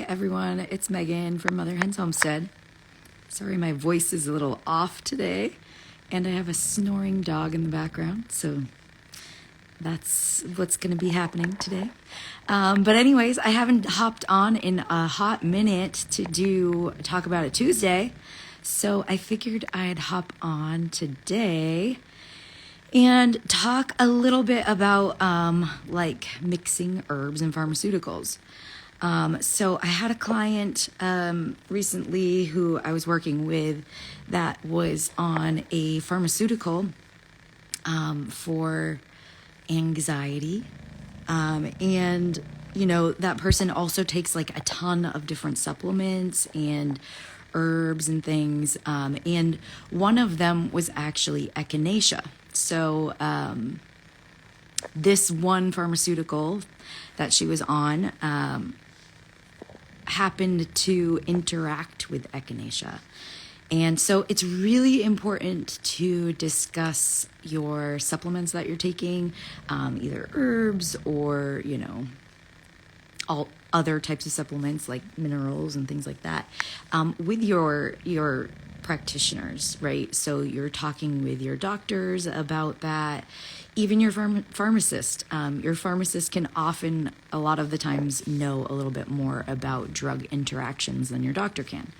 Everyone, it's Megan from Mother Hen's Homestead. Sorry, my voice is a little off today, and I have a snoring dog in the background, so that's what's going to be happening today. But anyways, I haven't hopped on in a hot minute to talk about it Tuesday, so I figured I'd hop on today and talk a little bit about like mixing herbs and pharmaceuticals. So I had a client recently who I was working with that was on a pharmaceutical for anxiety. And, you know, that person also takes like a ton of different supplements and herbs and things. And one of them was actually echinacea. So this one pharmaceutical that she was on happened to interact with echinacea. And so it's really important to discuss your supplements that you're taking, either herbs or, you know, all other types of supplements like minerals and things like that, with your practitioners, right? So you're talking with your doctors about that, even your pharmacist. Your pharmacist can often, a lot of the times, know a little bit more about drug interactions than your doctor can.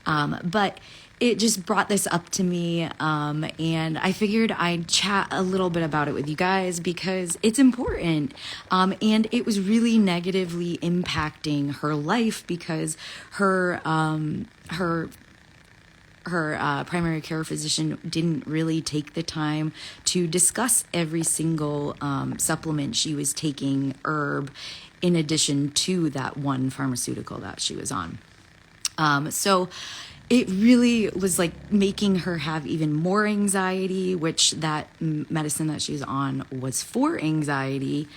But it just brought this up to me, and I figured I'd chat a little bit about it with you guys because it's important. And it was really negatively impacting her life because her primary care physician didn't really take the time to discuss every single supplement she was taking, herb, in addition to that one pharmaceutical that she was on. So it really was like making her have even more anxiety, which that medicine that she's on was for anxiety.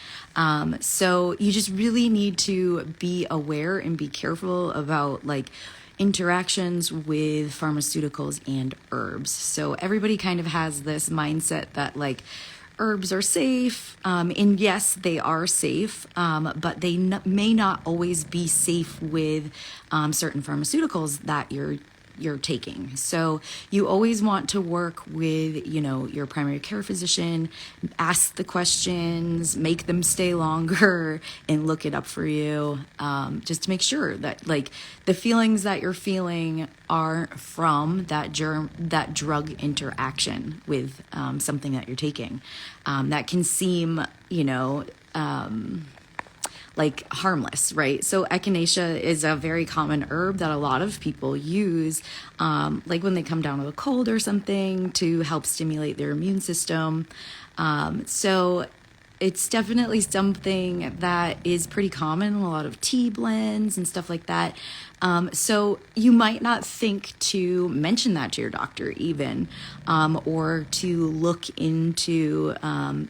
So you just really need to be aware and be careful about like interactions with pharmaceuticals and herbs. So everybody kind of has this mindset that like herbs are safe, and yes, they are safe, but they may not always be safe with certain pharmaceuticals that you're taking. So you always want to work with, you know, your primary care physician, ask the questions, make them stay longer, and look it up for you, just to make sure that like the feelings that you're feeling are from that drug interaction with something that you're taking. That can seem, you know, like harmless, right? So echinacea is a very common herb that a lot of people use, like when they come down with a cold or something to help stimulate their immune system. So it's definitely something that is pretty common in a lot of tea blends and stuff like that. So you might not think to mention that to your doctor even, or to look into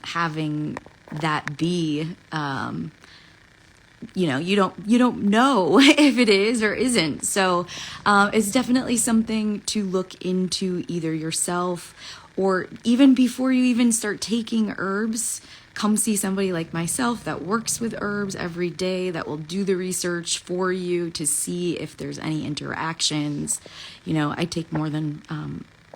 having that be you know, you don't know if it is or isn't. So it's definitely something to look into either yourself or even before you even start taking herbs. Come see somebody like myself that works with herbs every day, that will do the research for you to see if there's any interactions. You know, I take more than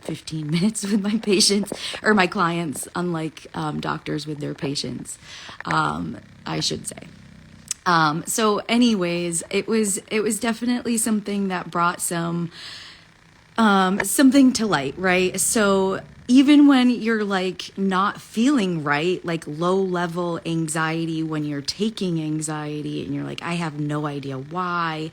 15 minutes with my patients or my clients, unlike doctors with their patients, I should say. So anyways, it was definitely something that brought something to light, right? So even when you're like not feeling right, like low level anxiety, when you're taking anxiety and you're like, I have no idea why.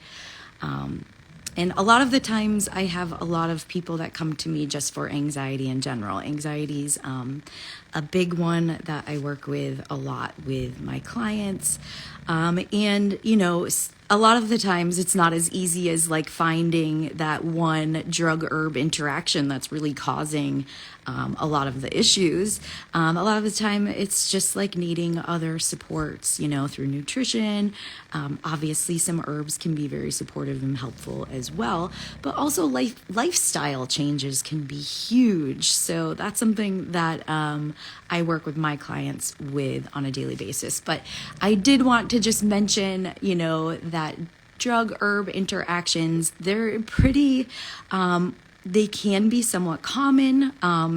And a lot of the times I have a lot of people that come to me just for anxiety in general. Anxiety's a big one that I work with a lot with my clients. And, you know, a lot of the times it's not as easy as like finding that one drug herb interaction that's really causing a lot of the issues. A lot of the time it's just like needing other supports, you know, through nutrition. Obviously some herbs can be very supportive and helpful as well, but also lifestyle changes can be huge. So that's something that I work with my clients with on a daily basis. But I did want to just mention, you know, that drug herb interactions, they're pretty, they can be somewhat common.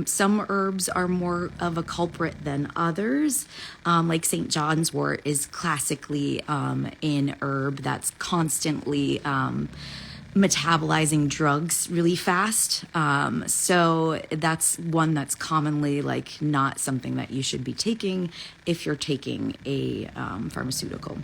Some herbs are more of a culprit than others. Like St. John's wort is classically an herb that's constantly metabolizing drugs really fast. So that's one that's commonly like not something that you should be taking if you're taking a pharmaceutical.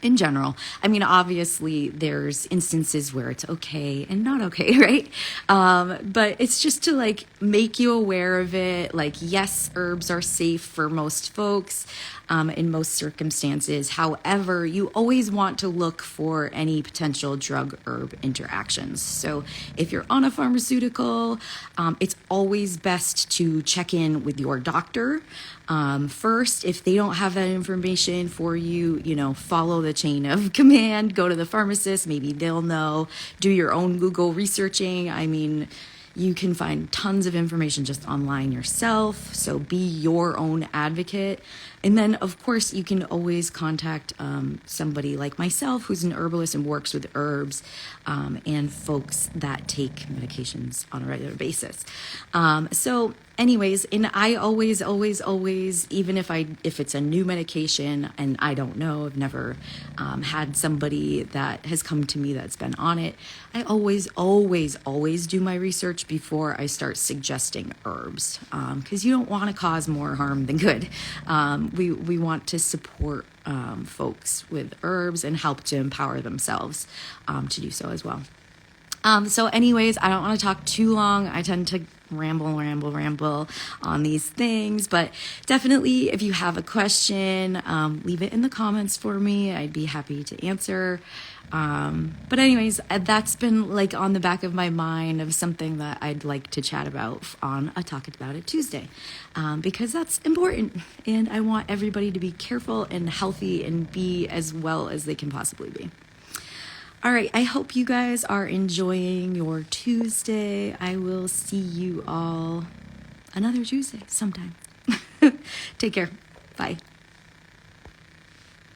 In general, I mean, obviously there's instances where it's okay and not okay, right? But it's just to like make you aware of it. Like, yes, herbs are safe for most folks in most circumstances. However, you always want to look for any potential drug herb interactions. So if you're on a pharmaceutical, it's always best to check in with your doctor. First, if they don't have that information for you, follow the chain of command, go to the pharmacist, maybe they'll know, do your own Google researching. I mean, you can find tons of information just online yourself, so be your own advocate. And then, of course, you can always contact somebody like myself who's an herbalist and works with herbs and folks that take medications on a regular basis. So anyways, and I always, even if it's a new medication and I don't know, I've never had somebody that has come to me that's been on it, I always do my research before I start suggesting herbs, because you don't want to cause more harm than good. We want to support folks with herbs and help to empower themselves to do so as well. So anyways, I don't want to talk too long. I tend to ramble on these things, but definitely if you have a question, leave it in the comments for me. I'd be happy to answer. But anyways, that's been like on the back of my mind of something that I'd like to chat about on a Talk About It Tuesday, because that's important and I want everybody to be careful and healthy and be as well as they can possibly be. All right, I hope you guys are enjoying your Tuesday. I will see you all another Tuesday sometime. Take care. Bye.